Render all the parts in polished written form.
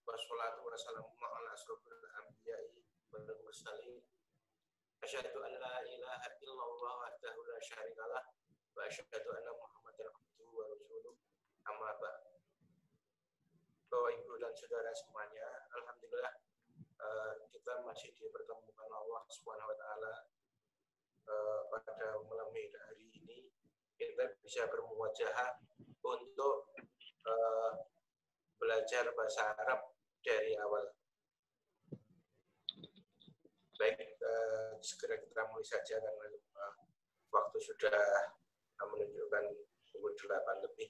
wassalatu wassalamu ala asrofil anbiya'i wal mursalin. Asyhadu an la ilaha illallah wahdahu la syarikalah wa asyhadu anna Muhammadar abduhu wa rasuluh. Amma ba'd. Bapak Ibu dan saudara semuanya, alhamdulillah kita masih dipertemukan Allah Subhanahu wa taala pada malam hari ini. Kita bisa bermuwajahah untuk belajar bahasa Arab dari awal. Baik, segera kita mulai saja karena waktu sudah menunjukkan pukul 8 lebih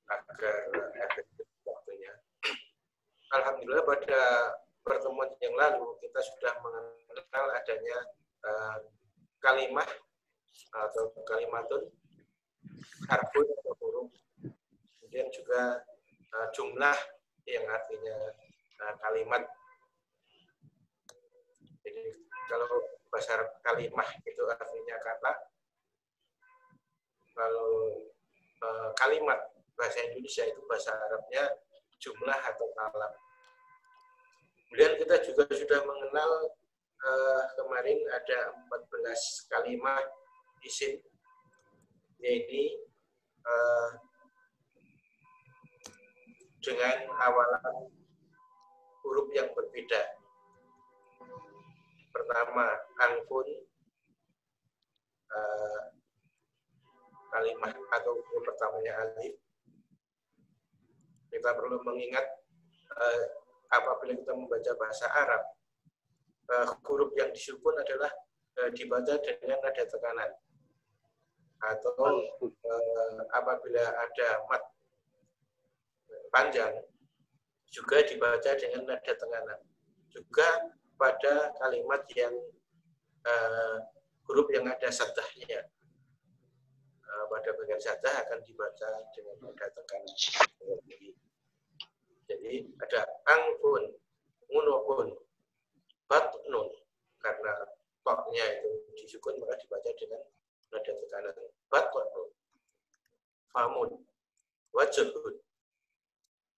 agar efektif waktunya. Alhamdulillah pada pertemuan yang lalu kita sudah mengenal adanya kalimah atau kalimatun, harfun atau huruf, kemudian juga jumlah yang artinya kalimat. Jadi kalau bahasa Arab kalimah itu artinya kata, kalau kalimat bahasa Indonesia itu bahasa Arabnya jumlah atau kalam. Kemudian kita juga sudah mengenal kemarin ada 14 kalimat isim, yaitu dengan awalan huruf yang berbeda. Pertama, angkun, kalimat atau huruf pertamanya alif. Kita perlu mengingat apabila kita membaca bahasa Arab, huruf yang disukun adalah dibaca dengan nada tekanan. Atau apabila ada mat panjang juga dibaca dengan nada tekanan. Juga pada kalimat yang huruf yang ada saddahnya, pada bagian saddah akan dibaca dengan nada tekanan. Jadi ada angkun, munukun, batnun, karena toknya itu disukun maka dibaca dengan nada tekanan. Batnun, famun, wajhun,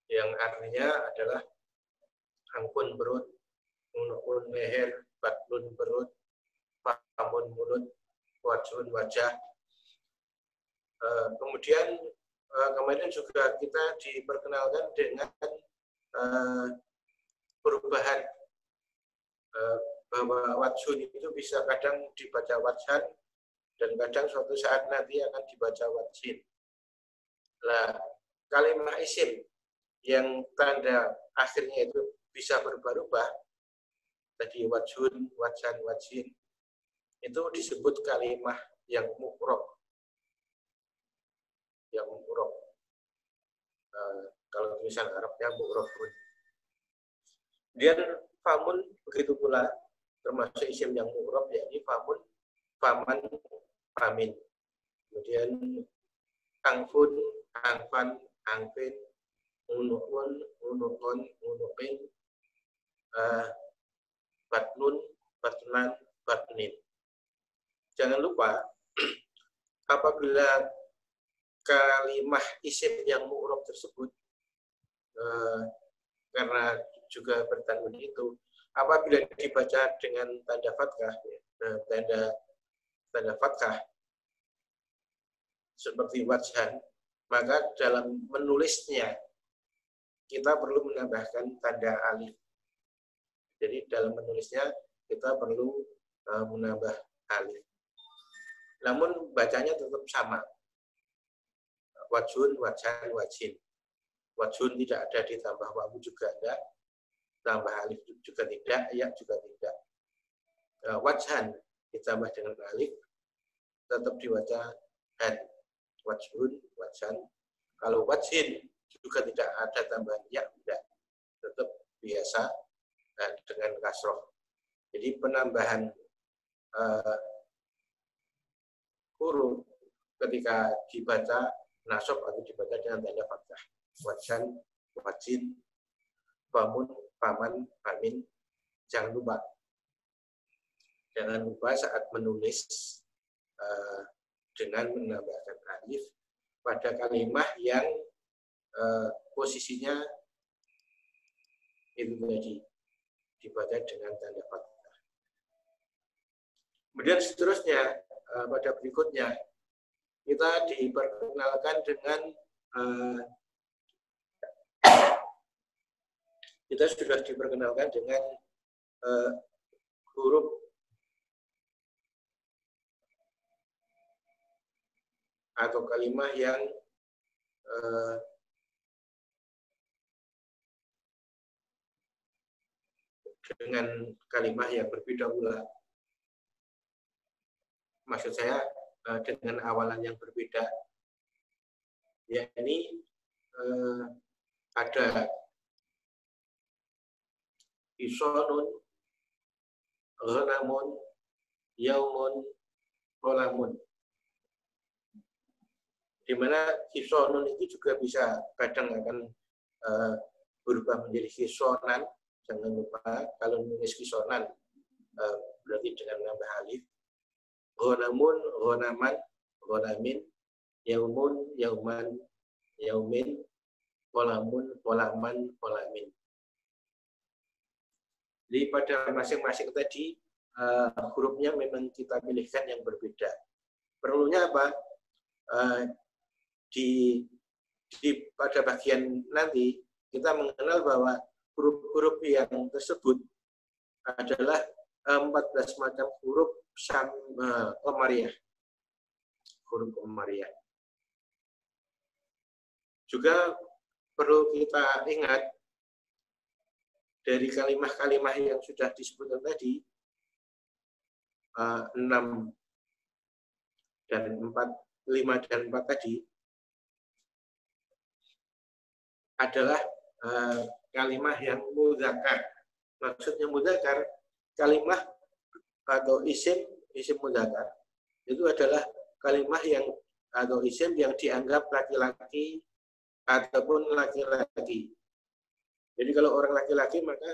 yang artinya adalah angkun perut, munukun leher, batnun perut, famun mulut, wajhun wajah. Kemudian kemarin juga kita diperkenalkan dengan perubahan bahwa wajhun itu bisa kadang dibaca wajhan dan kadang suatu saat nanti akan dibaca wajhin. Nah, kalimat isim yang tanda akhirnya itu bisa berubah-ubah, tadi wajhun, wajhan, wajhin, itu disebut kalimah yang mu'rab. Yang mu'rab. Kalau tulisan Arabnya mu'rabun. Kemudian famun begitu pula termasuk isim yang mu'rab, yakni famun, faman, famin. Kemudian angfun, angfan, angfin, unukun, unukun, unukin, batnun, batnan, batnin. Jangan lupa apabila kalimah isim yang mu'rab tersebut karena juga bertanggung itu, apabila dibaca dengan tanda fathah, tanda fathah seperti wajhan, maka dalam menulisnya kita perlu menambahkan tanda alif. Jadi dalam menulisnya kita perlu menambah alif. Namun bacanya tetap sama. Wajhun, wajhan, wajhin. Wajhun tidak ada ditambah wawu juga tidak, tambah alif juga tidak, ya juga tidak. Wajhan ditambah dengan alif tetap dibaca han. Wajhun, wajhan. Kalau wajhin juga tidak ada tambahan ya, tidak, tetap biasa dengan kasroh. Jadi penambahan huruf ketika dibaca nasab atau dibaca dengan tanda fathah. Wajhan, wajhin, famun, faman, famin. Jangan lupa saat menulis dengan menambahkan alif pada kalimat yang posisinya itu tadi dibaca dengan tanda fathah. Kemudian seterusnya pada berikutnya kita diperkenalkan dengan kita sudah diperkenalkan dengan huruf atau kalimat yang dengan kalimat yang berbeda pula. Maksud saya dengan awalan yang berbeda. Yakni ada isonun, ghanamun, yaumun, qolamun. Di mana isonun itu juga bisa kadang akan berubah menjadi kisonan. Jangan lupa kalau menulis kisonan berarti dengan menambah alif. Ghanamun, ghanaman, ghanamin, yaumun, yauman, yaumin, qolamun, qolaman, qolamin. Jadi pada masing-masing tadi hurufnya memang kita pilihkan yang berbeda. Perlunya apa? Pada bagian nanti kita mengenal bahwa huruf-huruf yang tersebut adalah 14 macam huruf Qamariyah. Huruf Qamariyah. Juga perlu kita ingat dari kalimat-kalimat yang sudah disebutkan tadi 5 dan 4 tadi adalah kalimat yang mudzakkar. Maksudnya mudzakkar, kalimat atau isim mudzakkar itu adalah kalimat yang atau isim yang dianggap laki-laki ataupun laki-laki. Jadi kalau orang laki-laki maka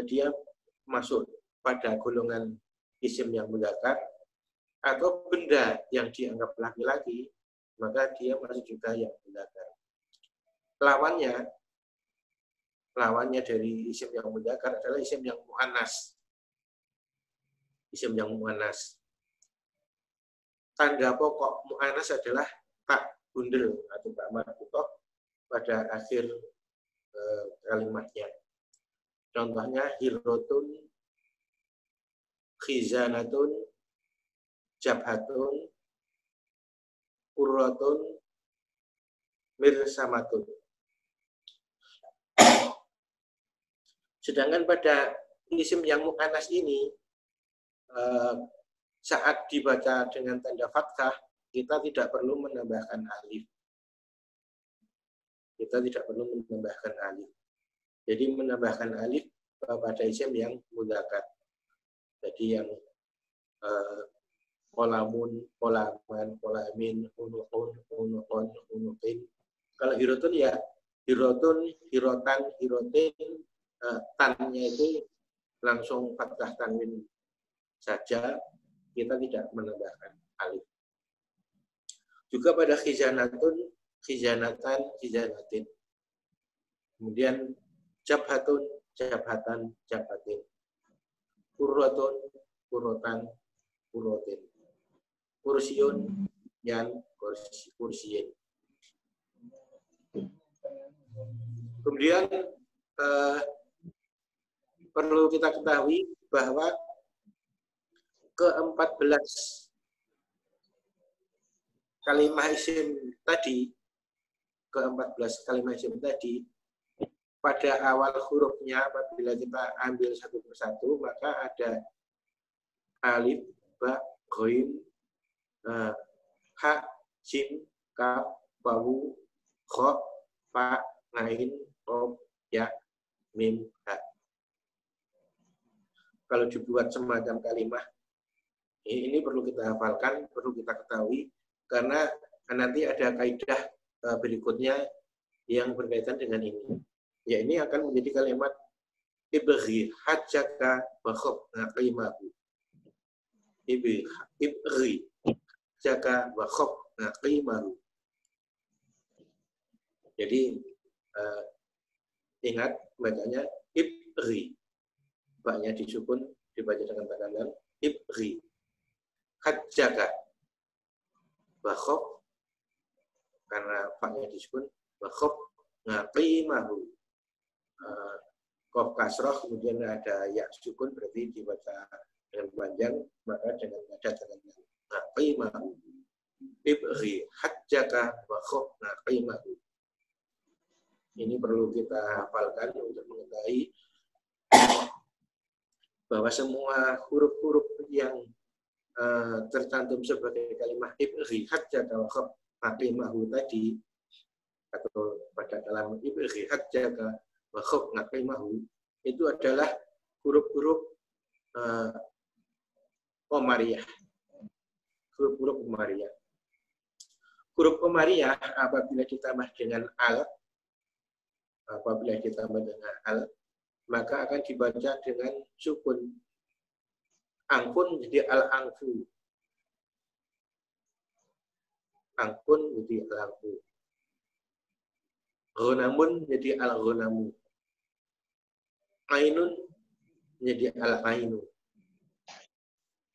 dia masuk pada golongan isim yang mudzakkar, atau benda yang dianggap laki-laki maka dia masuk juga yang mudzakkar. Lawannya dari isim yang mudzakkar adalah isim yang muannas. Isim yang muannas. Tanda pokok muannas adalah tak bundel atau tak marbutoh pada akhir kalimatnya. Contohnya hirotun, khizanatun, jabhatun, urratun, mirsamatun. Sedangkan pada isim yang mu'annas ini saat dibaca dengan tanda fathah kita tidak perlu menambahkan alif. Kita tidak perlu menambahkan alif. Jadi menambahkan alif pada isim yang mudzakkar. Jadi yang qolamun, qolaman, qolamin, unuqun, unuqon, unuqin. Kalau hirotun ya hirotun, hirotan, hirotin, tannya itu langsung fathah tanwin saja, kita tidak menambahkan alif. Juga pada khizanatun, khizanatan, khizanatin. Kemudian jabhatun, jabhatan, jabhatin. Urratun, urrotan, urrotin. Kursiun, yan, kursiyin. Kemudian perlu kita ketahui bahwa ke-14 kalimat isim tadi, pada awal hurufnya apabila kita ambil satu persatu maka ada alif, ba, ghain, ha, jim, kaf, wawu, kha, fa, ain, qaf, ya, mim, ha. Kalau dibuat semacam kalimat ini perlu kita hafalkan, perlu kita ketahui karena nanti ada kaidah berikutnya yang berkaitan dengan ini. Ya, ini akan menjadi kalimat ibghi hajjaka wa khafna qimahu. Ibghi hajjaka wa khafna qimahu. Jadi ingat bacanya ibri. Baknya disukun dibaca dengan tekanan ibri. Hajjaka. Bakhok karena baknya disukun bakhok ngaqimahu. Kof kasroh kemudian ada ya sukun berarti dibaca dengan panjang, maka dengan nada tekanan ngaqimahu. Ibri hajjaka bakhok ngaqimahu. Ini perlu kita hafalkan untuk mengetahui bahwa semua huruf-huruf yang tercantum sebagai kalimat ibri hajjaka wa naqimahu tadi, atau pada dalam ibri hajjaka wa naqimahu, itu adalah huruf-huruf qamariyah. Huruf-huruf qamariyah. Huruf qamariyah apabila ditambah dengan al, maka akan dibaca dengan sukun. Angkun jadi al-angfu. Angkun jadi al-angfu. Ghunamun jadi al-ghunamu. Ainun jadi al-ainu.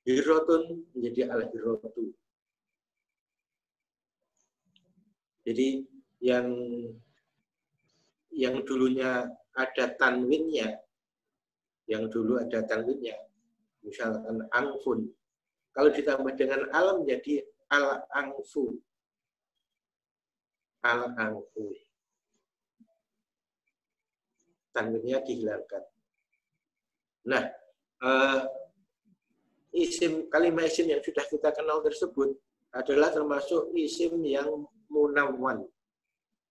Hirotun jadi al-hirotu. Jadi yang dulunya ada tanwinnya, misalkan angfun, kalau ditambah dengan al menjadi al-angfu, al-angfu, tanwinnya dihilangkan. Nah, kalimat isim yang sudah kita kenal tersebut adalah termasuk isim yang munawwan.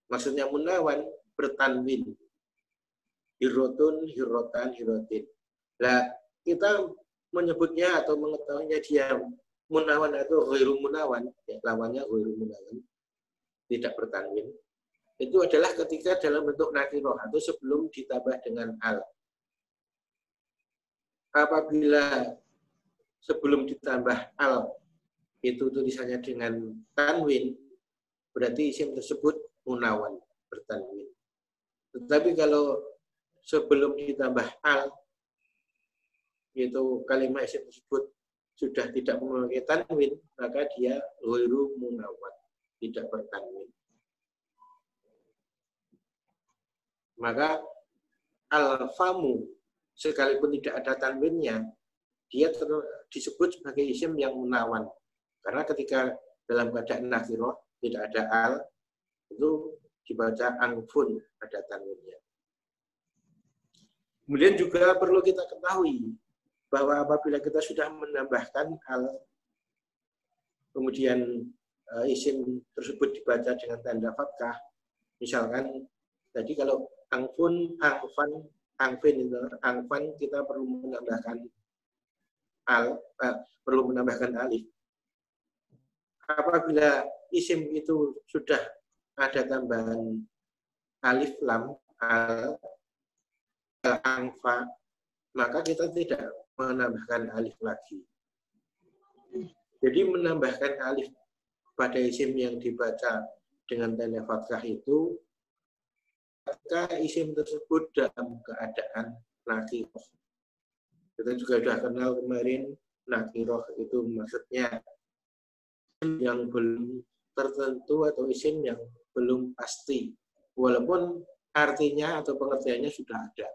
Maksudnya munawwan bertanwin. Hirotun, hirotan, hirotin. Nah, kita menyebutnya atau mengetahuinya dia munawwan atau ghairu munawwan, ya, lawannya ghairu munawwan, tidak bertanwin. Itu adalah ketika dalam bentuk nakirah atau sebelum ditambah dengan al. Apabila sebelum ditambah al itu tulisannya dengan tanwin, berarti isim tersebut munawwan, bertanwin. Tetapi kalau sebelum ditambah al, yaitu kalimat isim tersebut sudah tidak memakai tanwin, maka dia ghairu munawwan, tidak bertanwin. Maka al-famu sekalipun tidak ada tanwinnya, dia disebut sebagai isim yang munawwan. Karena ketika dalam keadaan nakirah tidak ada al, itu dibaca angfun, ada tanwinnya. Kemudian juga perlu kita ketahui bahwa apabila kita sudah menambahkan al, kemudian isim tersebut dibaca dengan tanda fathah, misalkan tadi kalau angfun, angfan, angfin, angfan kita perlu menambahkan al, perlu menambahkan alif. Apabila isim itu sudah ada tambahan alif lam al, angfa, maka kita tidak menambahkan alif lagi. Jadi menambahkan alif pada isim yang dibaca dengan tanda fathah itu ketika isim tersebut dalam keadaan nakirah. Kita juga sudah kenal kemarin nakirah itu maksudnya yang belum tertentu atau isim yang belum pasti, walaupun artinya atau pengertiannya sudah ada.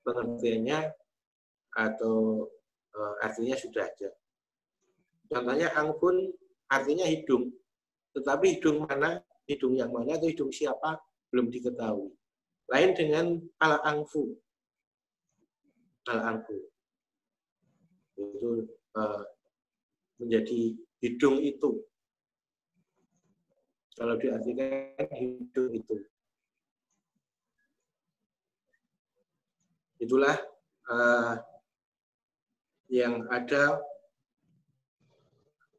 Pengertiannya atau artinya sudah ada. Contohnya angfun artinya hidung, tetapi hidung mana, hidung yang mana atau hidung siapa belum diketahui. Lain dengan al-angfu. Al-angfu itu menjadi hidung itu. Kalau diartikan hidung itu. Itulah yang ada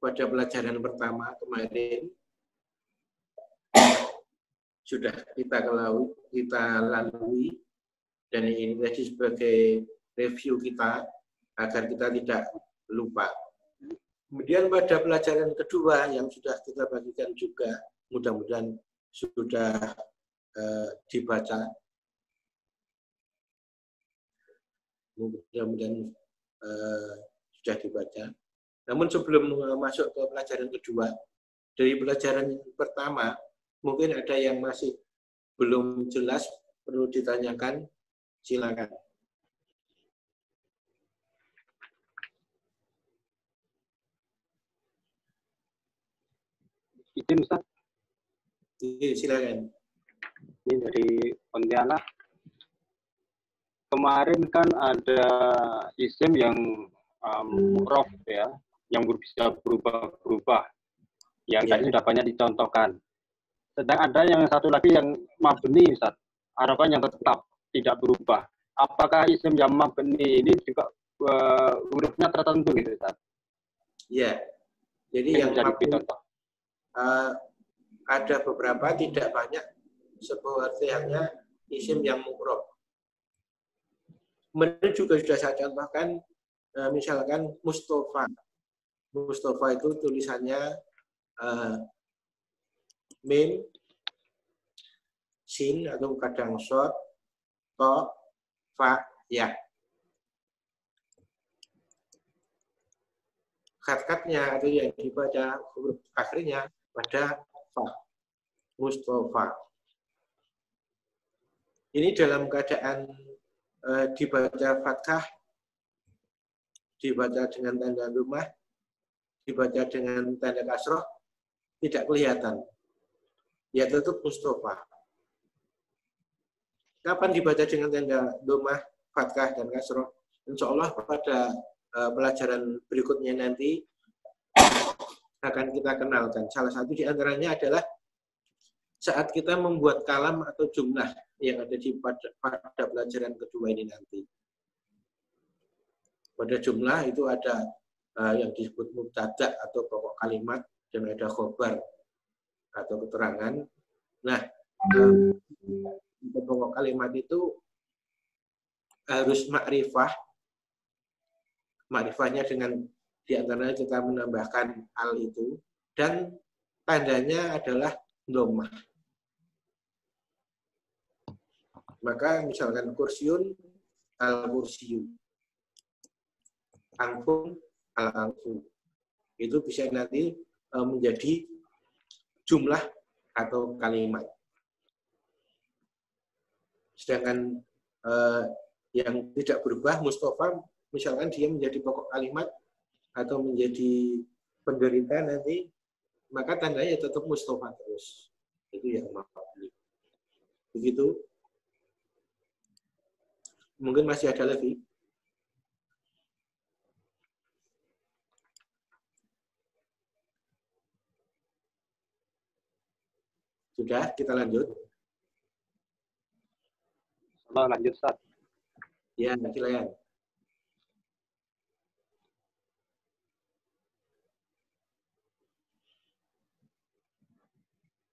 pada pelajaran pertama kemarin. Sudah kita lalui, dan ini tadi sebagai review kita agar kita tidak lupa. Kemudian pada pelajaran kedua yang sudah kita bagikan juga, mudah-mudahan sudah dibaca. Mudah-mudahan sudah dibaca. Namun sebelum masuk ke pelajaran kedua, dari pelajaran pertama, mungkin ada yang masih belum jelas, perlu ditanyakan, silakan. Izin Ustaz. Silakan. Ini dari Pontianak. Kemarin kan ada isim yang mu'raf ya, yang bisa berubah-berubah. Yang tadi sudah banyak dicontohkan. Sedang ada yang satu lagi yang mabni, Ustaz. Harapan yang tetap tidak berubah. Apakah isim yang mabni ini juga hurufnya tertentu gitu, Ustaz? Ya. Jadi yang mabni ada beberapa, tidak banyak, seperti halnya isim yang mu'raf. Kemudian juga sudah saya contohkan, misalkan Mustafa. Mustafa itu tulisannya mim, sin atau kadang short, to, fa, ya. Khat-khatnya atau yang dibaca huruf akhirnya pada fa. Mustafa. Ini dalam keadaan dibaca fathah, dibaca dengan tanda rumah, dibaca dengan tanda kasroh, tidak kelihatan. Ya tetap Mustafa. Kapan dibaca dengan tanda rumah, fathah, dan kasroh? Insya Allah pada pelajaran berikutnya nanti akan kita kenalkan. Salah satu di antaranya adalah saat kita membuat kalam atau jumlah yang ada pada pelajaran kedua ini nanti. Pada jumlah itu ada yang disebut mubtada atau pokok kalimat, dan ada khobar atau keterangan. Nah, pokok kalimat itu harus makrifah. Makrifahnya dengan diantaranya kita menambahkan al itu, dan tandanya adalah dhammah. Maka misalkan kursiun, al-kursiyu. Angfung, al-angfung. Itu bisa nanti menjadi jumlah atau kalimat. Sedangkan yang tidak berubah, Mustafa, misalkan dia menjadi pokok kalimat atau menjadi penderita nanti, maka tandanya tetap Mustafa terus. Itu yang maf'ul. Begitu. Mungkin masih ada lagi. Sudah, kita lanjut. Lanjut, Ustaz. Ya, silakan.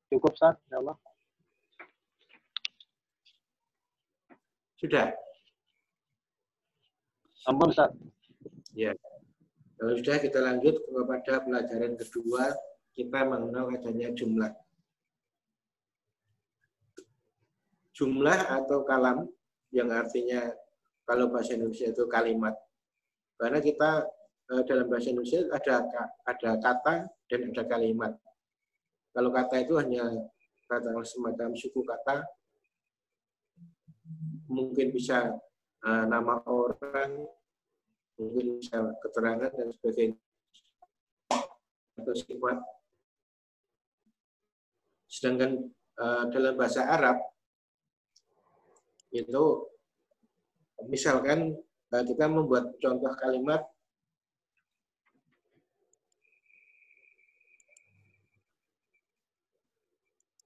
Cukup, Ustaz, ya Allah. Sudah. Ampun, Ustaz. Ya. Kalau sudah, kita lanjut kepada pelajaran kedua, kita mengenal adanya jumlah. Jumlah atau kalam, yang artinya kalau bahasa Indonesia itu kalimat. Karena kita dalam bahasa Indonesia ada kata dan ada kalimat. Kalau kata itu hanya kata semacam suku kata, mungkin bisa nama orang, mungkin bisa keterangan dan sebagainya, atau sifat. Sedangkan dalam bahasa Arab itu misalkan kita membuat contoh kalimat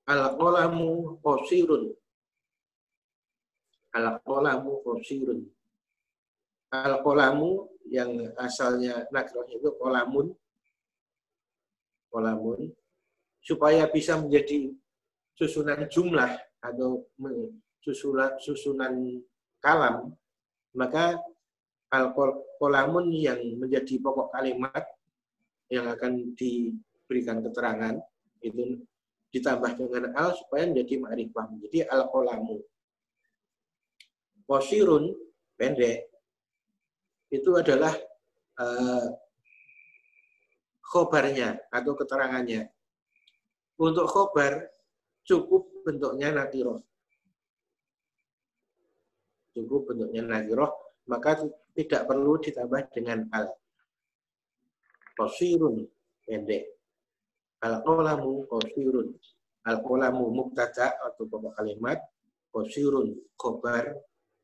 al-qalamu qasirun. Al-qalamu qasirun. Al-qalamu yang asalnya nakrohnya itu qalamun. Qalamun. Supaya bisa menjadi susunan jumlah atau susunan kalam, maka al-qalamun yang menjadi pokok kalimat yang akan diberikan keterangan itu ditambah dengan al supaya menjadi ma'rifah, menjadi al-qalamu. Qasirun, pendek, itu adalah khobarnya atau keterangannya. Untuk khobar cukup bentuknya nakiroh. Cukup bentuknya nakiroh, maka tidak perlu ditambah dengan al. Qasirun, pendek. Al-qalamu qasirun. Al-qalamu mubtada atau pokok kalimat. Qasirun, khobar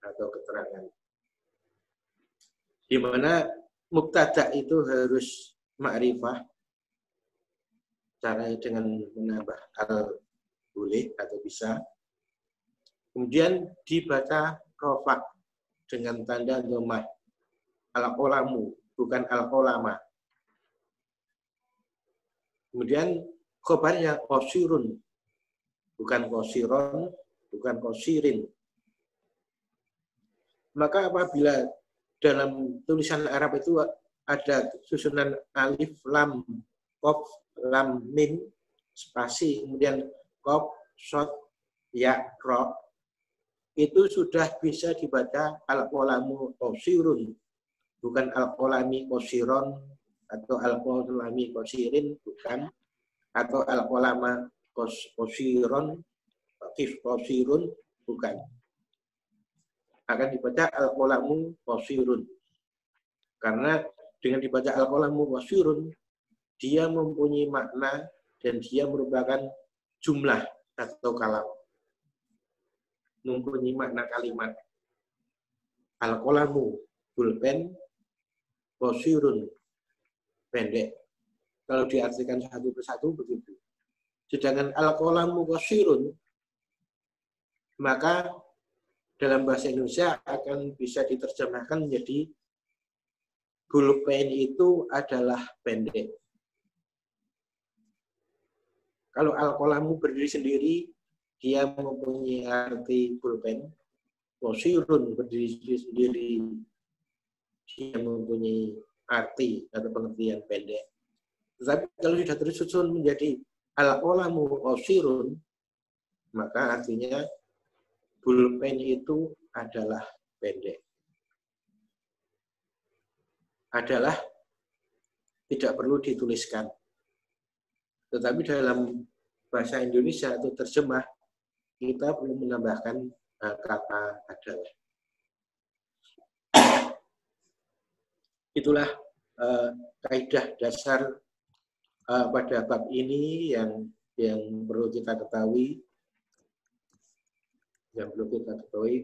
atau keterangan. Di mana mubtada itu harus ma'rifah, caranya dengan menambah al boleh atau bisa. Kemudian dibaca rofa dengan tanda dhammah. Al-qalamu bukan al-qalama. Kemudian khobarnya qasirun bukan qasiron, bukan qasirin. Maka apabila dalam tulisan Arab itu ada susunan alif, lam, qaf, lam, mim, spasi, kemudian qaf, shad, ya, ra, itu sudah bisa dibaca al-qalamu qasirun, bukan al-qalami qasiron, atau al-qalami qasirin, bukan, atau al-qalama qasiron, qasirun, bukan. Akan dibaca al-qalamu qasirun. Karena dengan dibaca al-qalamu qasirun, dia mempunyai makna dan dia merupakan jumlah atau kalam. Mempunyai makna kalimat. Al-qalamu pulpen, qasirun pendek. Kalau diartikan satu persatu begitu. Sedangkan al-qalamu qasirun, maka dalam bahasa Indonesia akan bisa diterjemahkan menjadi pulpen itu adalah pendek. Kalau al-qalamu berdiri sendiri, dia mempunyai arti pulpen. Qasirun berdiri sendiri, dia mempunyai arti atau pengertian pendek. Tetapi kalau sudah tersusun menjadi al-qalamu qasirun, maka artinya pulpen itu adalah pendek. Adalah tidak perlu dituliskan. Tetapi dalam bahasa Indonesia atau terjemah, kita perlu menambahkan kata adalah. Itulah kaidah dasar pada bab ini yang perlu kita ketahui. Yang perlu kita ketahui,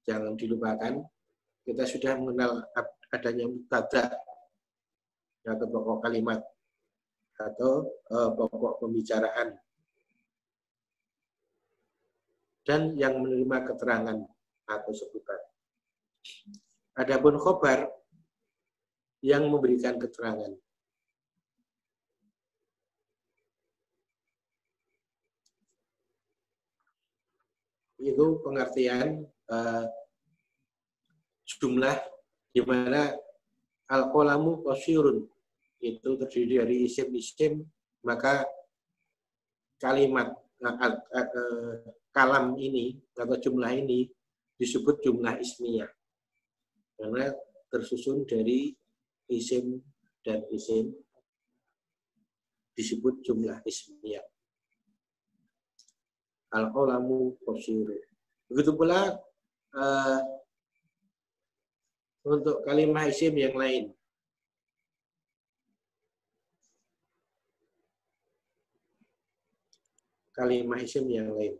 jangan dilupakan. Kita sudah mengenal adanya mubtada atau pokok kalimat atau pokok pembicaraan dan yang menerima keterangan atau sebutan. Adapun khobar yang memberikan keterangan. Itu pengertian jumlah di mana al-qalamu qasirun itu terdiri dari isim-isim, maka kalimat kalam ini atau jumlah ini disebut jumlah ismiyah karena tersusun dari isim dan isim, disebut jumlah ismiyah. Al-qalamu qasirun. Begitu pula untuk kalimah isim yang lain. Kalimah isim yang lain.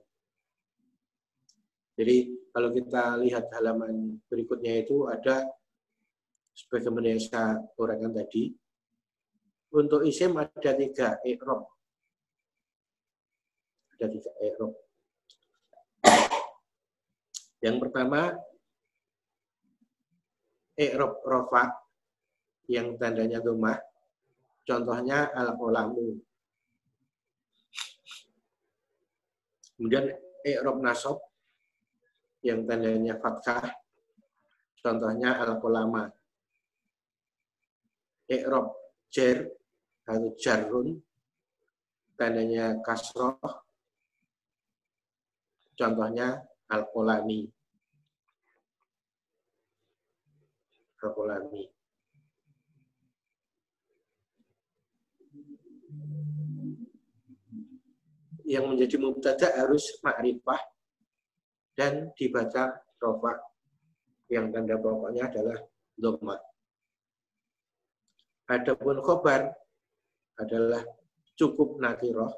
Jadi kalau kita lihat halaman berikutnya itu ada sebagaimana yang saya uraikan tadi. Untuk isim ada 3 i'rab. Ada 3 i'rab. Yang pertama, i'rab rafa yang tandanya dhammah. Contohnya al-qalamu. Kemudian i'rab nasab yang tandanya fathah. Contohnya al-qalama. I'rab jar atau jarrun tandanya kasroh. Contohnya al-qalami. Al-Qalami. Yang menjadi mubtada harus ma'rifah dan dibaca rofa, yang tanda pokoknya adalah dhamma. Adapun khobar adalah cukup nakiroh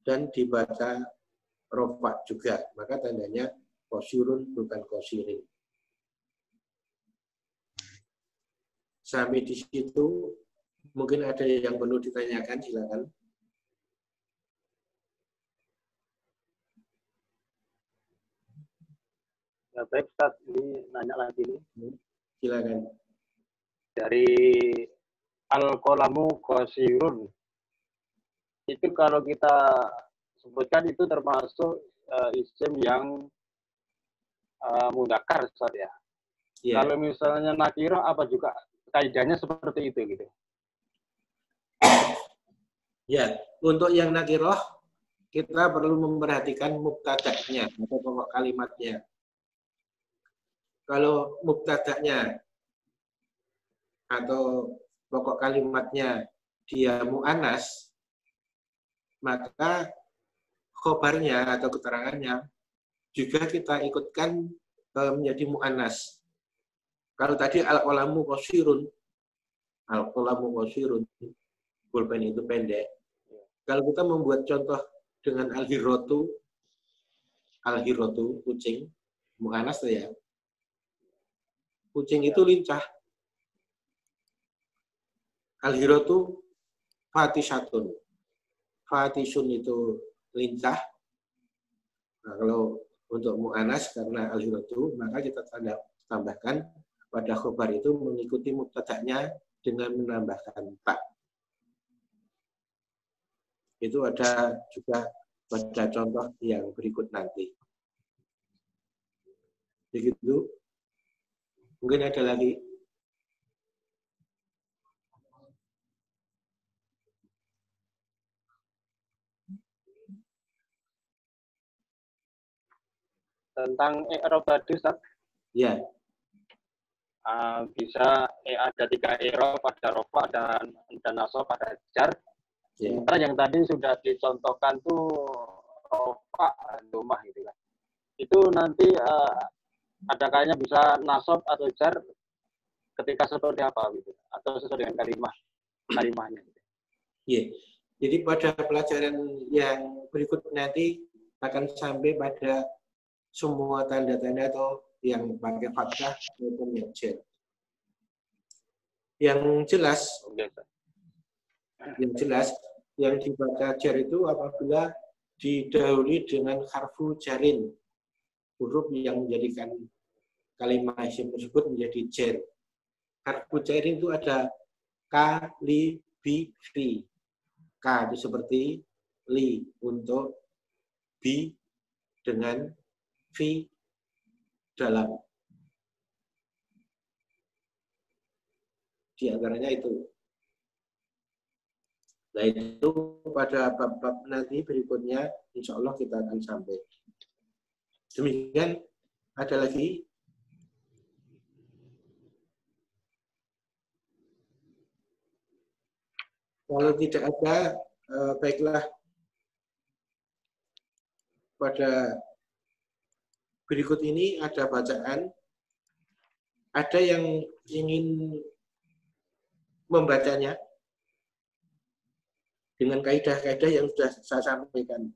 dan dibaca rofa juga, maka tandanya qasirun bukan qasirin. Sampai di situ mungkin ada yang perlu ditanyakan, silakan. Ya, baik Ustaz, ini nanya lagi nih. Silakan. Dari al-qalamu qasirun. Itu kalau kita sebutkan itu termasuk isim yang mudzakkar, Ustaz ya. Ya. Kalau misalnya nakirah apa juga kaidahnya seperti itu gitu. Ya, untuk yang nakiroh kita perlu memperhatikan mubtada'nya atau pokok kalimatnya. Kalau mubtada'nya atau pokok kalimatnya dia mu'annas, maka khobarnya atau keterangannya juga kita ikutkan menjadi mu'annas. Kalau tadi al-qalamu qasirun, pulpen itu pendek. Kalau kita membuat contoh dengan al-hiratu, kucing, mu'annas ya. Kucing itu lincah. Al-hiratu fatishatun. Fatishun itu lincah. Nah, kalau untuk mu'annas karena al-hiratu, maka kita tambahkan pada khobar itu mengikuti mubtada'nya dengan menambahkan ta. Itu ada juga pada contoh yang berikut nanti. Begitu. Mungkin ada lagi. Tentang i'rab tadi, Ustaz. Ya. Bisa ada 3 i'rab, ada rofa dan nasab, ada jar. Ya. Sementara yang tadi sudah dicontohkan tuh rofa, dhammah gitu kan. Itu nanti ada kayaknya bisa nasab atau jar ketika seperti apa gitu, atau sesuai dengan kalimahnya gitu. Ya. Jadi pada pelajaran yang berikut nanti akan sampai pada semua tanda-tanda atau yang pakai fathah maupun yang jar. Yang jelas yang dibaca jar itu apabila didahului dengan harfu jarin, huruf yang menjadikan kalimat isim tersebut menjadi jar. Harfu jarin itu ada ka, li, bi, fi. Ka itu seperti li untuk, bi dengan, fi dalam. Di antaranya itu. Nah itu pada bab-bab nanti berikutnya, insya Allah kita akan sampai. Demikian, ada lagi? Kalau tidak ada, baiklah. Pada berikut ini ada bacaan. Ada yang ingin membacanya dengan kaidah-kaidah yang sudah saya sampaikan.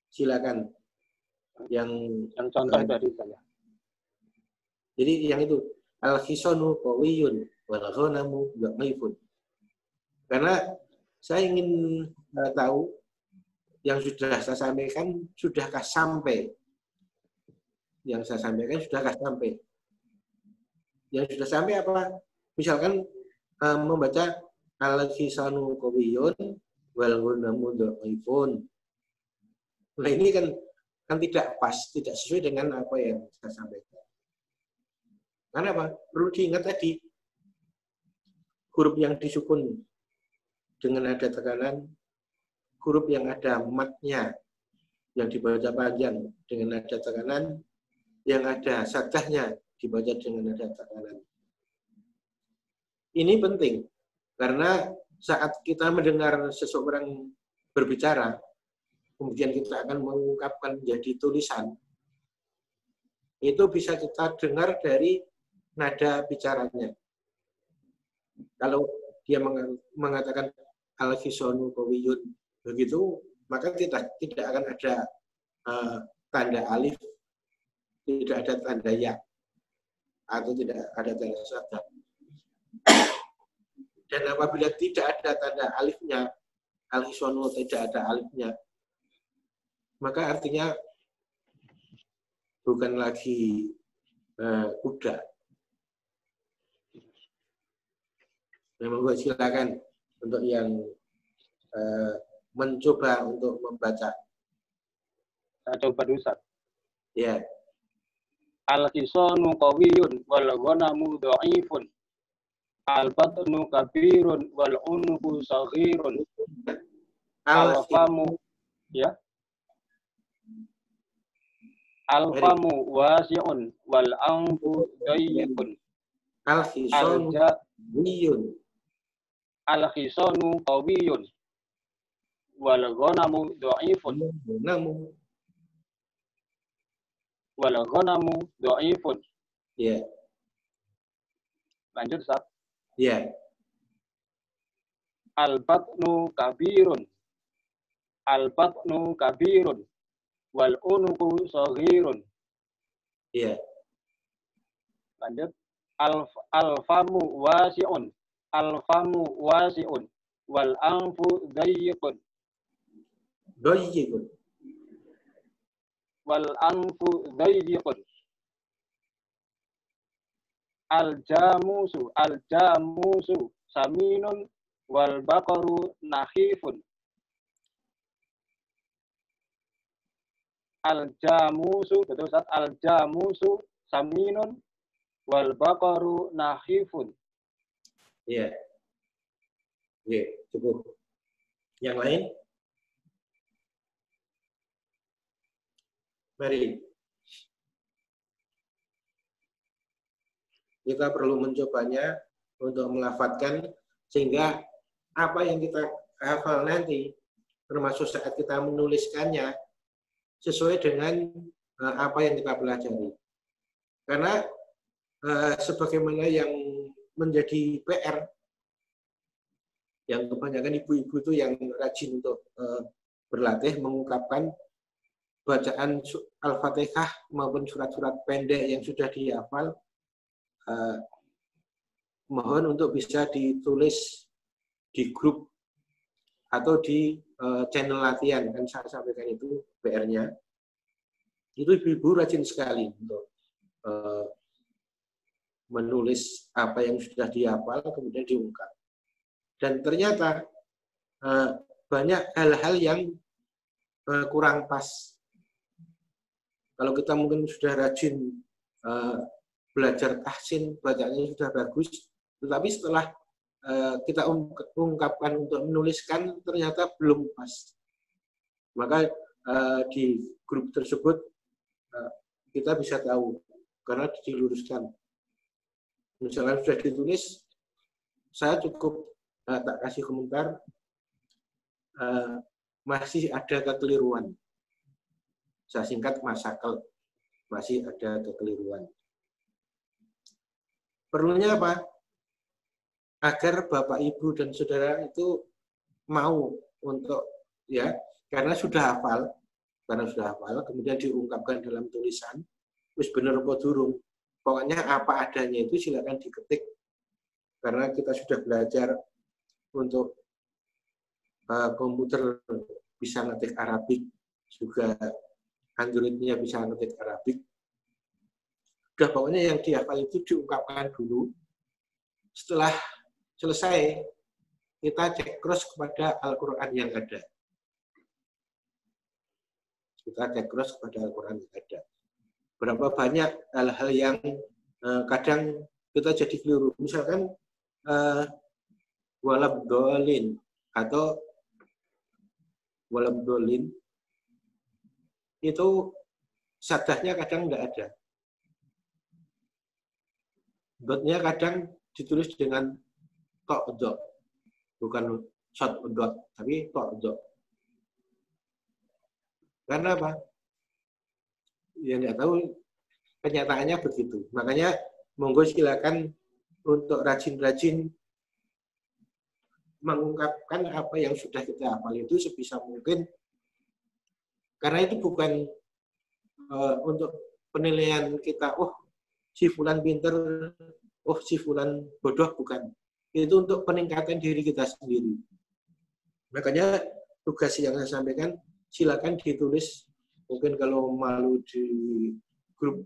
Silakan. Yang contoh dari saya. Jadi yang itu al-khisanu qawiyun wal ghanamu dhaifun. Karena saya ingin tahu yang sudah saya sampaikan sudahkah sampai? Yang saya sampaikan sudahkah sampai? Yang sudah sampai apa? Misalkan membaca al-khisanu qawiyun wal ghanamu dhaifun. Nah ini kan tidak pas, tidak sesuai dengan apa yang saya sampaikan. Karena apa? Perlu diingat tadi, huruf yang disukun dengan ada tekanan, huruf yang ada matnya, yang dibaca panjang dengan ada tekanan, yang ada saddahnya dibaca dengan nada tekanan. Ini penting karena saat kita mendengar seseorang berbicara, kemudian kita akan mengungkapkan menjadi tulisan, itu bisa kita dengar dari nada bicaranya. Kalau dia mengatakan al-hisonu qawiyun begitu, maka tidak akan ada tanda alif, tidak ada tanda ya, atau tidak ada tanda syaddah. Dan apabila tidak ada tanda alifnya, al-hisonu tidak ada alifnya, maka artinya bukan lagi kuda. Memang silakan untuk yang mencoba untuk membaca. Saya coba dulu, Ustaz. Ya. Al-hisanu qawiyun wal ghanamu dha'ifun. Al-batnu kabirun wal unuku saghirun. Al-famu ya. Al-famu wasi'un wal anfu dayyikun. Al-hisanu qawiyun. Al-hisanu qawiyun wal ghanamu dha'ifun. Wal ghanamu dha'ifun. Ya. Lanjut, Ustaz. Ya. Al-batnu kabirun. Al-batnu kabirun wal unuku saghirun. Ya. Lanjut. Al-famu wasi'un. Al-famu wasi'un wal anfu dayyikun. Dayyikun. Wal anfu dayyikun. Al-jamusu saminun wal baqaru nahifun. Al-jamusu, betul Ustaz, al-jamusu saminun wal baqaru nahifun. Iya. Oke, cukup. Yang lain? Mari. Kita perlu mencobanya untuk melafadzkan sehingga apa yang kita hafal nanti, termasuk saat kita menuliskannya, sesuai dengan apa yang kita pelajari. Karena sebagaimana yang menjadi PR, yang kebanyakan ibu-ibu itu yang rajin untuk berlatih mengungkapkan bacaan Al-Fatihah maupun surat-surat pendek yang sudah dihafal, mohon untuk bisa ditulis di grup atau di channel latihan. Kan saya sampaikan itu PR-nya. Itu ibu-ibu rajin sekali untuk menulis apa yang sudah dihafal kemudian diungkap. Dan ternyata banyak hal-hal yang kurang pas. Kalau kita mungkin sudah rajin belajar tahsin, bacaannya sudah bagus, tetapi setelah kita ungkapkan untuk menuliskan ternyata belum pas. Maka di grup tersebut kita bisa tahu karena diluruskan. Misalnya sudah ditulis, saya cukup tak kasih komentar, masih ada kekeliruan. Saya singkat masakel, masih ada kekeliruan. Perlunya apa? Agar Bapak, Ibu, dan Saudara itu mau untuk, ya, karena sudah hafal, kemudian diungkapkan dalam tulisan, wis bener apa durung. Pokoknya apa adanya itu silakan diketik. Karena kita sudah belajar untuk komputer bisa ngetik Arabik, juga Android-nya bisa ngetik Arabik. Udah pokoknya yang dihafal itu diungkapkan dulu. Setelah selesai, kita cek cross kepada Al-Quran yang ada. Kita cek cross kepada Al-Quran yang ada. Berapa banyak hal-hal yang kadang kita jadi keliru. Misalkan walabdolin atau walabdolin itu saddahnya kadang nggak ada. Dotnya kadang ditulis dengan tok dot, bukan short dot, tapi tok dot. Karena apa? Ya nggak tahu, kenyataannya begitu. Makanya monggo silakan untuk rajin-rajin mengungkapkan apa yang sudah kita hafal itu sebisa mungkin. Karena itu bukan untuk penilaian kita, oh si fulan pinter, oh si fulan bodoh, bukan. Itu untuk peningkatan diri kita sendiri. Makanya tugas yang saya sampaikan, silakan ditulis. Mungkin kalau malu di grup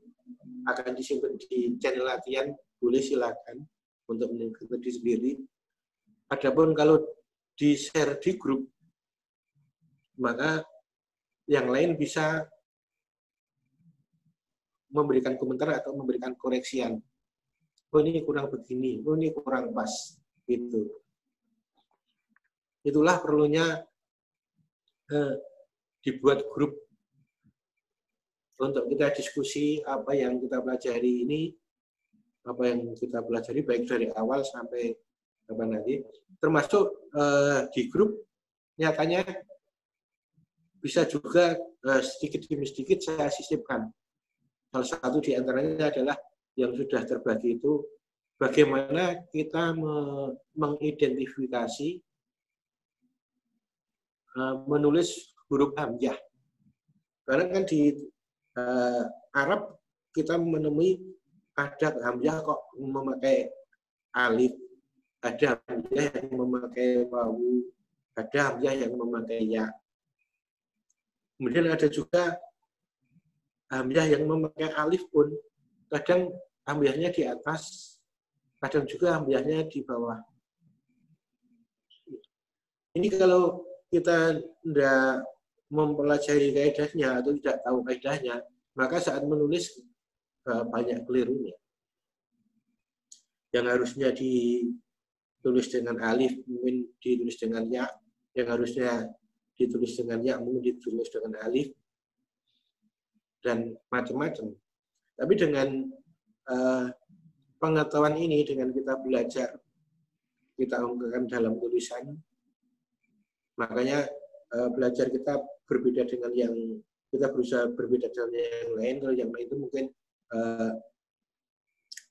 akan disimpan di channel latihan, boleh silakan untuk meningkatkan diri sendiri. Adapun kalau di-share di grup, maka yang lain bisa memberikan komentar atau memberikan koreksian. Oh ini kurang begini, oh ini kurang pas, gitu. Itulah perlunya dibuat grup untuk kita diskusi apa yang kita pelajari ini, apa yang kita pelajari baik dari awal sampai apa nanti, termasuk di grup nyatanya bisa juga sedikit demi sedikit saya sisipkan. Salah satu di antaranya adalah yang sudah terbagi itu bagaimana kita mengidentifikasi menulis huruf hamzah. Karena kan di Arab kita menemui ada hamzah kok memakai alif, ada hamzah yang memakai wawu, ada hamzah yang memakai ya. Kemudian ada juga hamzah yang memakai alif pun kadang hamzahnya di atas, kadang juga hamzahnya di bawah. Ini kalau kita tidak mempelajari kaidahnya atau tidak tahu kaidahnya, maka saat menulis banyak kelirunya. Yang harusnya ditulis dengan alif mungkin ditulis dengan ya, yang harusnya ditulis dengan ya mungkin ditulis dengan alif, dan macam-macam. Tapi dengan pengetahuan ini, dengan kita belajar, kita ungkapkan dalam tulisan, makanya belajar kita berbeda dengan yang kita berusaha berbeda dengan yang lain. Kalau yang lain itu mungkin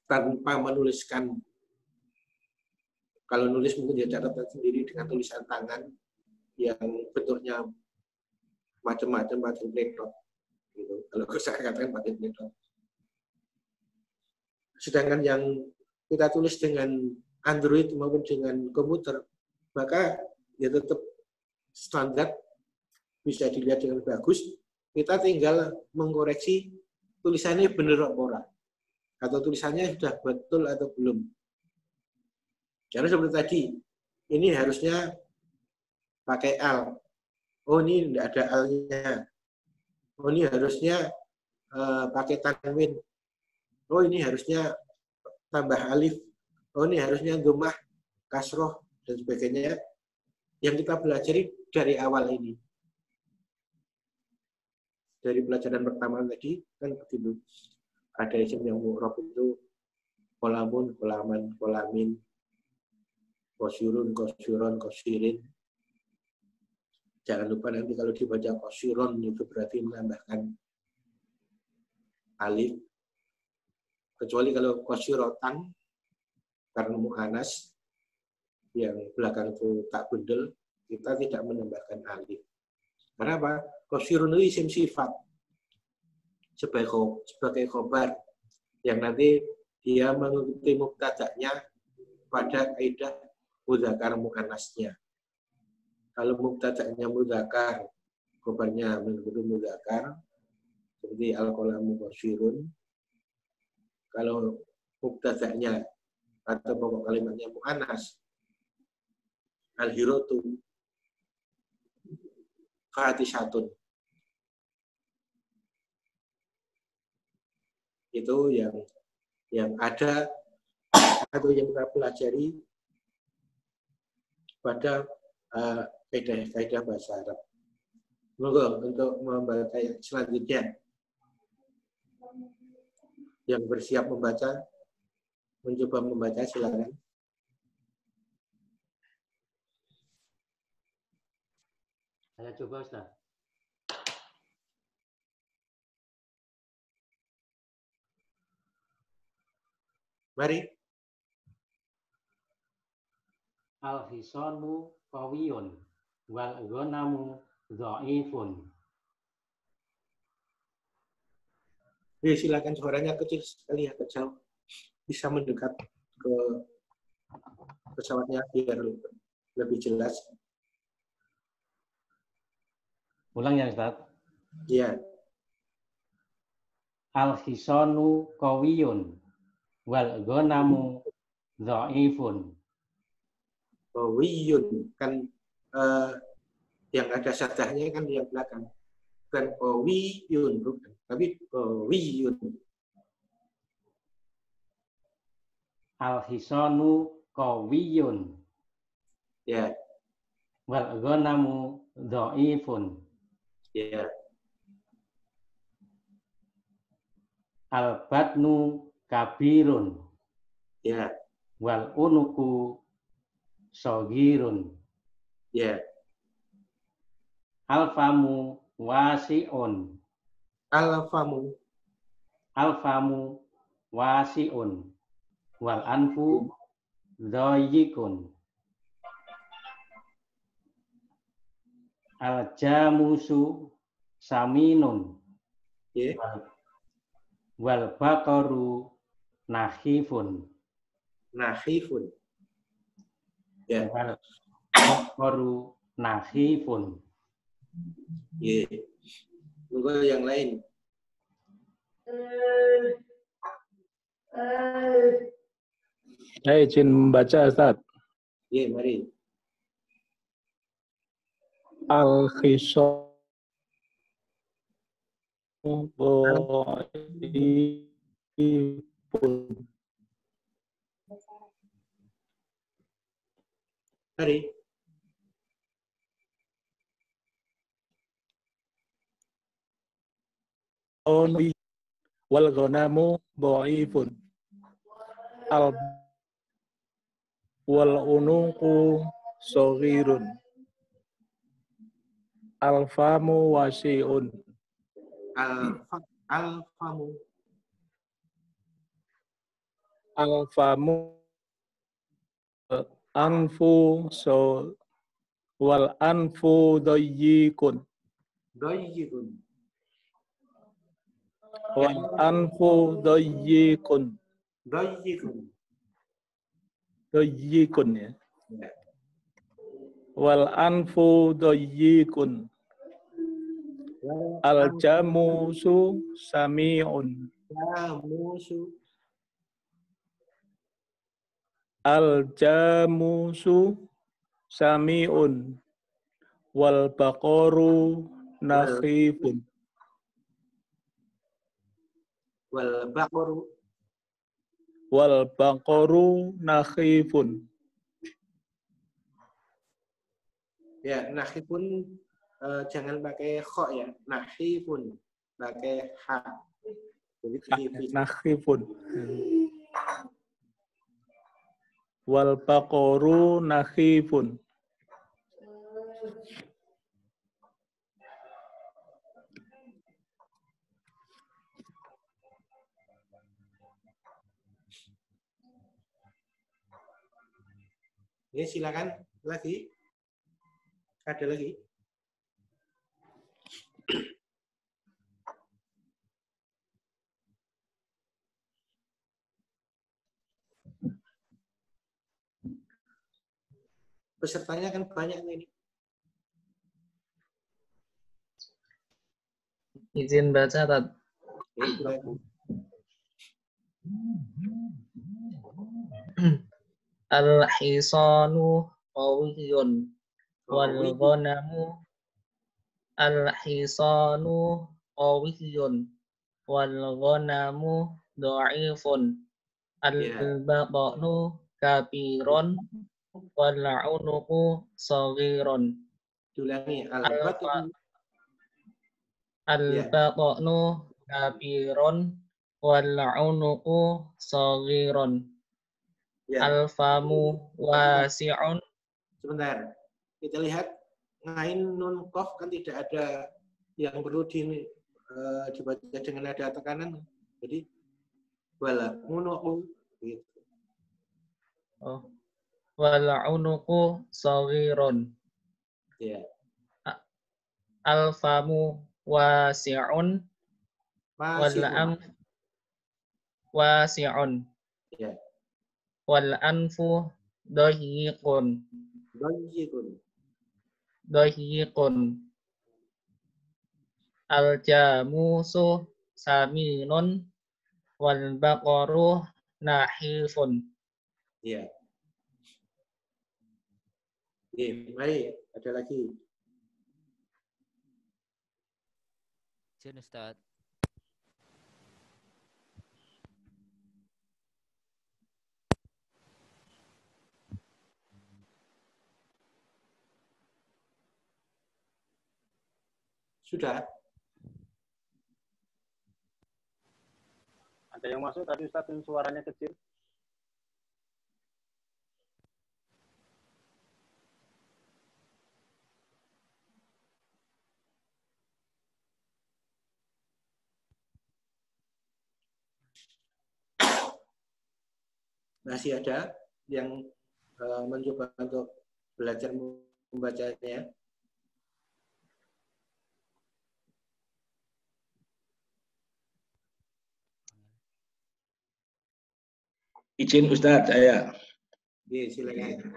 tanpa menuliskan, kalau nulis mungkin dia catatan sendiri dengan tulisan tangan yang bentuknya macam-macam, pakai pledot. Gitu. Kalau saya katakan pakai pledot. Sedangkan yang kita tulis dengan Android maupun dengan komputer, maka ya tetap standar, bisa dilihat dengan bagus. Kita tinggal mengkoreksi tulisannya benar atau ora, atau tulisannya sudah betul atau belum. Karena seperti tadi, ini harusnya pakai al. Oh ini tidak ada alnya. Oh ini harusnya pakai tanwin. Oh ini harusnya tambah alif. Oh ini harusnya dhammah, kasroh, dan sebagainya. Yang kita pelajari dari awal ini. Dari pelajaran pertama tadi, kan begitu. Ada isim yang mu'rab itu kolamun, kolaman, kolamin, kosyurun, kosyuron, kosyirin. Jangan lupa nanti kalau dibaca kosyiron itu berarti menambahkan alif. Kecuali kalau kosyirotan, karena mu'anas, yang belakang itu tak bendel, kita tidak menambahkan alif. Kenapa? Kosyurun itu isim sifat sebagai khobar yang nanti dia mengikuti muktadanya pada kaidah mudzakkar muannasnya. Kalau muktadanya mudzakkar, khobarnya mengikuti mudzakkar, seperti al-qalamu kosyurun. Kalau muktadanya atau pokok kalimatnya muannas, al-hiratu fatisatun. Itu yang ada atau yang kita pelajari pada kaidah bahasa Arab. Monggo untuk membaca yang selanjutnya. Yang bersiap membaca, mencoba membaca, silakan. Saya coba, Ustaz. Mari. Al-hisanu qawiyun wal ghanamu dha'ifun. Ya, silakan, suaranya kecil sekali, agak jauh. Bisa mendekat ke pesawatnya biar lebih jelas. Ulang ya, Ustaz. Ya. Al-hisanu qawiyun wal ghanamu dha'ifun. Wiyun kan yang ada sadahnya kan yang belakang. Bukan wiyun, bukan. Tapi wiyun. Al-hisanu qawiyun. Ya. Wal ghanamu dha'ifun. Ya. Al-batnu kabirun. Ya. Wal unuku shogirun. Ya. Al-famu wasi'un. Al-famu. Al-famu wasi'un. Wal anfu dhayyikun. Al-jamusu saminun. Ya. Wal baqaru nahifun. Nahifun. Ya. Wal baqaru nahifun. Ya. Tunggu yang lain. Saya izin membaca, Ustaz. Ya, mari. Al-khisanu Mari. wal ghanamu dhaifun. Al wal unuqu shaghirun. Al famu wasi'un. Al-famu. Al famu anfu wal anfu dhayyikun. Dhayyikun. Wal anfu dhayyikun. Dhayyikun. Dhayyikun ya. Ya. Wal anfu dhayyikun. Al jamusu sami'un. Jamusu. Al jamusu sami'un. Wal baqaru nakhifun. Wal baqaru. Wal baqaru nakhifun. Ya, nahifun jangan pakai kho ya. Nahifun. Pakai ha. Jadi Nakhifun. Wal baqaru nakhifun. Ya, silakan lagi. Ada lagi? Pesertanya kan banyak ini. Izin baca, Tat. Ya, silakan. Al-hisanu qawiyyun wal ghanamu al-hisanu qawiyyun wal ghanamu dha'ifun al-baqanu kabirun wal unuqu saghirun. Ulangi. Al-baqanu kabirun wal unuqu saghirun. Ya, Al-famu wasi'un. sebentar. Kita lihat ngain nun kof kan tidak ada yang perlu dibaca dengan nada tekanan. Jadi wala unuku gitu. Oh. Wal unuku saghirun. Ya. Al-famu wasi'un. Wal Masihun. wasi'un. Ya. Wal anfu dahiqun. Dahiqun. Al-jamusu saminun. Wal baqaru nahifun. Ya. Oke, mari ada lagi. Izin Ustaz. Sudah? Ada yang masuk tadi Ustaz yang suaranya kecil? Masih ada yang mencoba untuk belajar membacanya? Izin Ustadz saya. Iya, silakan.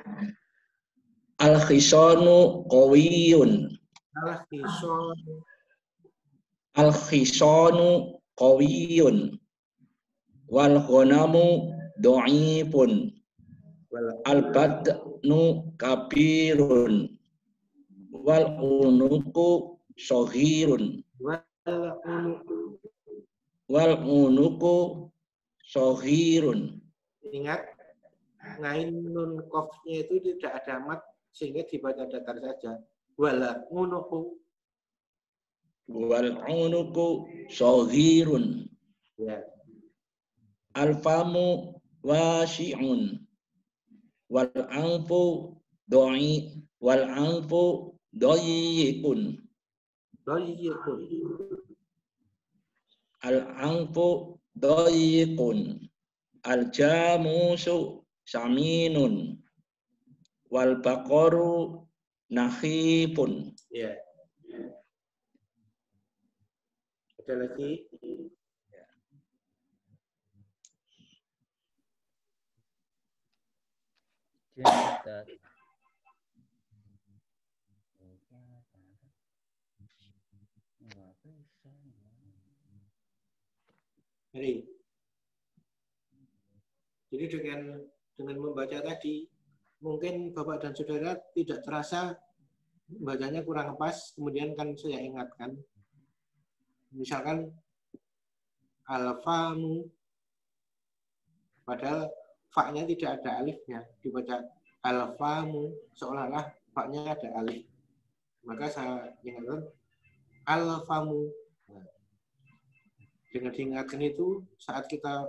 Al-khisanu qawiyun. Al-khisanu qawiyun. Wal ghanamu dhaifun. Al-badnu kabirun. Wal unuku saghirun. Wal unuku saghirun. Ingat, ngain nun kofnya itu tidak ada mat sehingga dibaca datar saja. Wala unuku. Wal unuku saghirun. Ya. Al-famu wasi'un. Wal anfu doi. Wal anfu doyikun. Doyikun. Al anfu doyikun. Al jamusu saminun. Wal baqaru nahifun. Ya. Ada lagi? Izin Ustaz. Mari. Jadi dengan membaca tadi, mungkin Bapak dan Saudara tidak terasa bacanya kurang pas, kemudian kan saya ingatkan. Misalkan alfamu, padahal fa-nya tidak ada alifnya, dibaca alfamu, seolah-olah fa-nya ada alif. Maka saya ingatkan alfamu. Dengan diingatkan itu, saat kita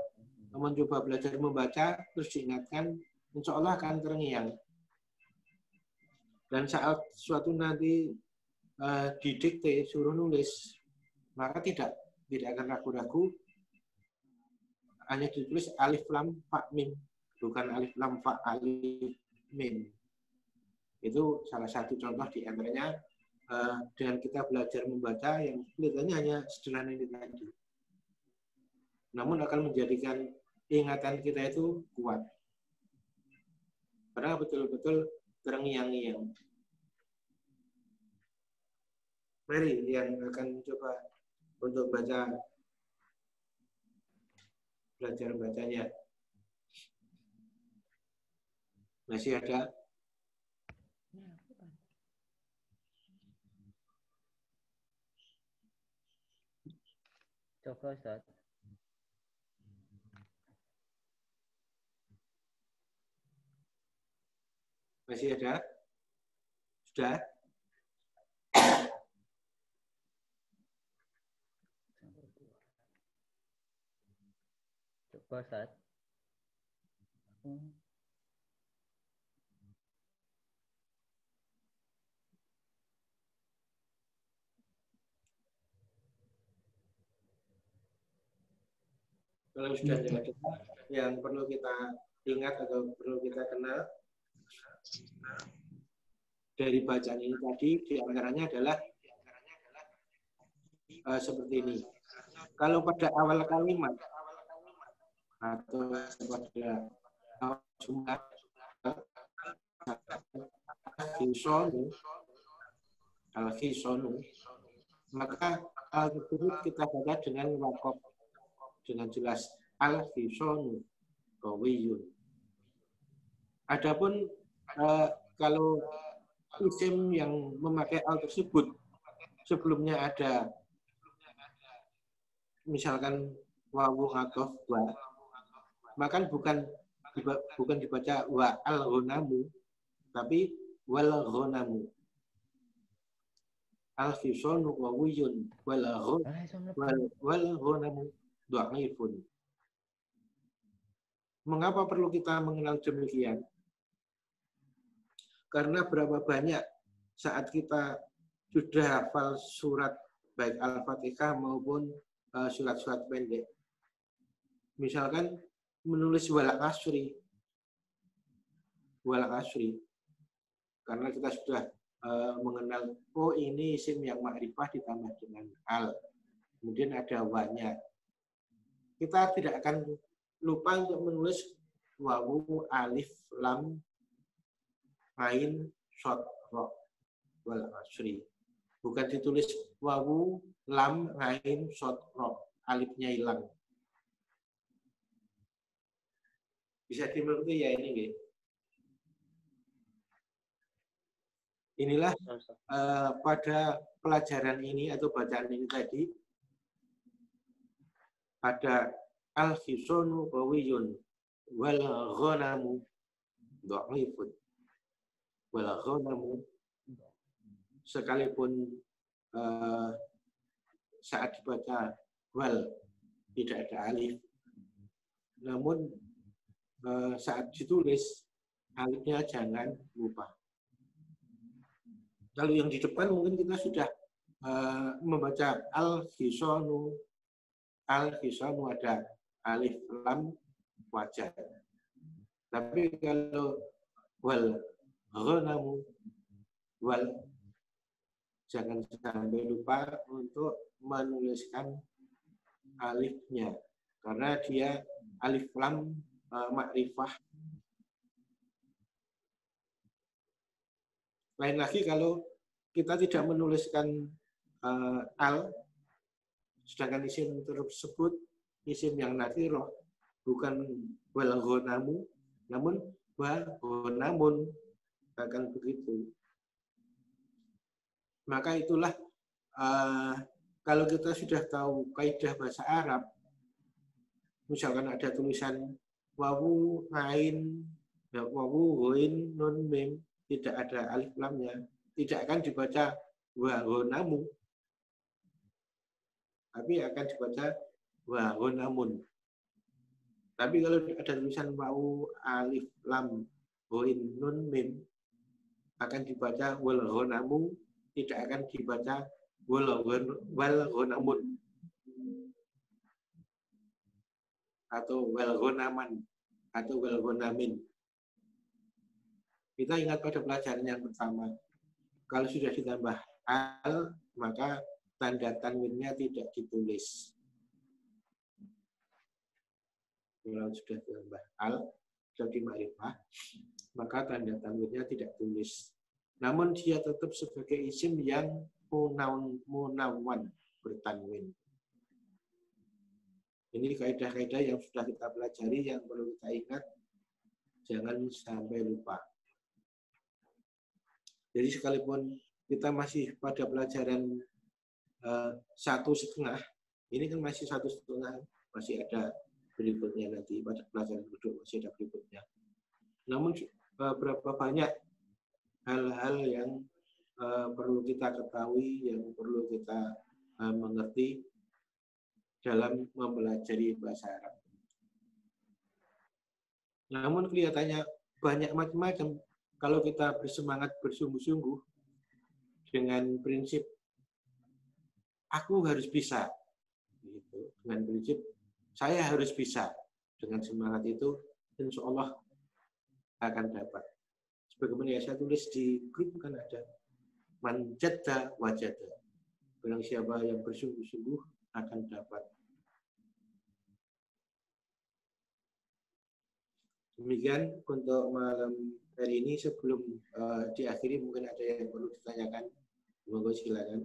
mencoba belajar membaca, terus diingatkan, insya Allah akan terngiang. Dan saat suatu nanti didikte, suruh nulis, maka tidak akan ragu-ragu, hanya ditulis alif lam fa mim, bukan alif lam fa alif mim. Itu salah satu contoh di antaranya dengan kita belajar membaca yang kelihatannya hanya sederhana ini tadi. Namun akan menjadikan ingatan kita itu kuat. Karena betul-betul terngiang-ngiang. Mari yang akan coba untuk belajar bacanya. Masih ada? Coba Ustaz. Masih ada? Sudah? Coba Ustaz. Kalau sudah tidak ada yang perlu kita ingat atau perlu kita kenal dari bacaan ini tadi, di antaranya adalah seperti ini. Kalau pada awal kalimat atau pada awal jumlah al-fisonu, maka hal tersebut kita baca dengan wakof, dengan jelas al-fisonu qawiyun. Adapun kalau isim yang memakai al tersebut sebelumnya ada misalkan wawu atau wa, maka bukan dibaca wa al-ghunamu, tapi wal ghunamu. Al-fisonu qawiyun wal ghunamu dha'ifun. Mengapa perlu kita mengenal demikian? Karena berapa banyak saat kita sudah hafal surat baik Al-Fatihah maupun surat-surat pendek. Misalkan menulis wal asri. Karena kita sudah mengenal, oh ini isim yang ma'rifah ditambah dengan al. Kemudian ada wa-nya. Kita tidak akan lupa untuk menulis wawu, alif, lam, ain, shad, ra, wal asri. Bukan ditulis wawu, lam, ain, shad, ra, alifnya hilang. Bisa dimengerti ya ini, Inilah pada pelajaran ini atau bacaan ini tadi pada al-fisonu qawiyun wal ghanamu dha'ifun. Wal ghanamu sekalipun saat dibaca wal tidak ada alif, namun saat ditulis alifnya jangan lupa. Kalau yang di depan mungkin kita sudah membaca al-fisonu ada alif lam wajar. Tapi kalau wal ghanamu wal jangan sampai lupa untuk menuliskan alifnya karena dia alif lam ma'rifah. Lain lagi kalau kita tidak menuliskan al, sedangkan isim tersebut isim yang nakirah, bukan wal ghanamu, namun wa ghanamun, akan begitu. Maka itulah kalau kita sudah tahu kaidah bahasa Arab, misalkan ada tulisan wawu, ain, wawu, ghain, nun, mim, tidak ada alif lamnya, tidak akan dibaca wa ghonamu, tapi akan dibaca wa ghonamun. Tapi kalau ada tulisan wawu, alif, lam, ghain, nun, mim, akan dibaca wal ghonamu, tidak akan dibaca wal ghonamun atau wal ghonaman atau wal ghonamin. Kita ingat pada pelajaran yang pertama, kalau sudah ditambah al, maka tanda tanwinnya tidak ditulis. Kalau sudah ditambah al, jadi ma'rifah, maka tanda tanwinnya tidak tulis. Namun dia tetap sebagai isim yang munawwan, bertanwin. Ini kaidah-kaidah yang sudah kita pelajari yang perlu kita ingat, jangan sampai lupa. Jadi sekalipun kita masih pada pelajaran 1,5, ini kan masih 1,5, masih ada berikutnya nanti pada pelajaran kedua masih ada berikutnya. Namun berapa banyak hal-hal yang perlu kita ketahui, yang perlu kita mengerti dalam mempelajari bahasa Arab. Namun kelihatannya banyak macam-macam. Kalau kita bersemangat bersungguh-sungguh dengan prinsip aku harus bisa, gitu. Dengan prinsip saya harus bisa. Dengan semangat itu, insya Allah akan dapat. Sebagaimana ya saya tulis di grup kan ada, man jadda wajada. Barang siapa yang bersungguh-sungguh akan dapat. Demikian untuk malam hari ini. Sebelum diakhiri mungkin ada yang perlu ditanyakan. Monggo silakan.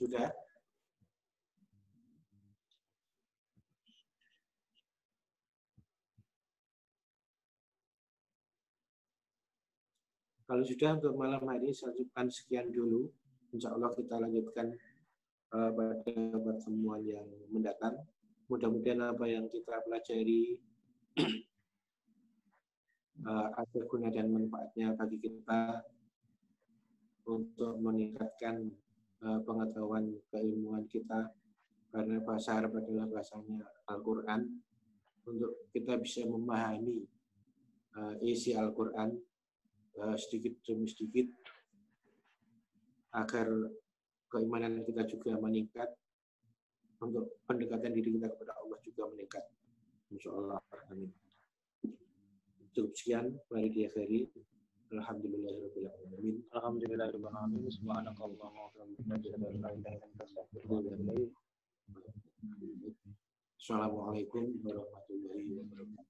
Sudah? Kalau sudah untuk malam hari ini saya cukupkan sekian dulu. Insya Allah kita lanjutkan pada pertemuan yang mendatang. Mudah-mudahan apa yang kita pelajari ada guna dan manfaatnya bagi kita untuk meningkatkan pengetahuan keilmuan kita, karena bahasa Arab adalah bahasanya Al-Quran. Untuk kita bisa memahami isi Al-Quran sedikit demi sedikit, agar keimanan kita juga meningkat, untuk pendekatan diri kita kepada Allah juga meningkat. Insya Allah. Amin. Cukup sekian, mari diakhiri. Alhamdulillahirrahmanirrahim. Alhamdulillahirrahmanirrahim. Subhanakallahumma wa bihamdika, asyhadu an la ilaha illa anta, astaghfiruka wa atubu ilaik. Assalamualaikum warahmatullahi wabarakatuh.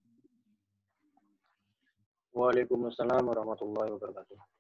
Waalaikumsalam warahmatullahi wabarakatuh.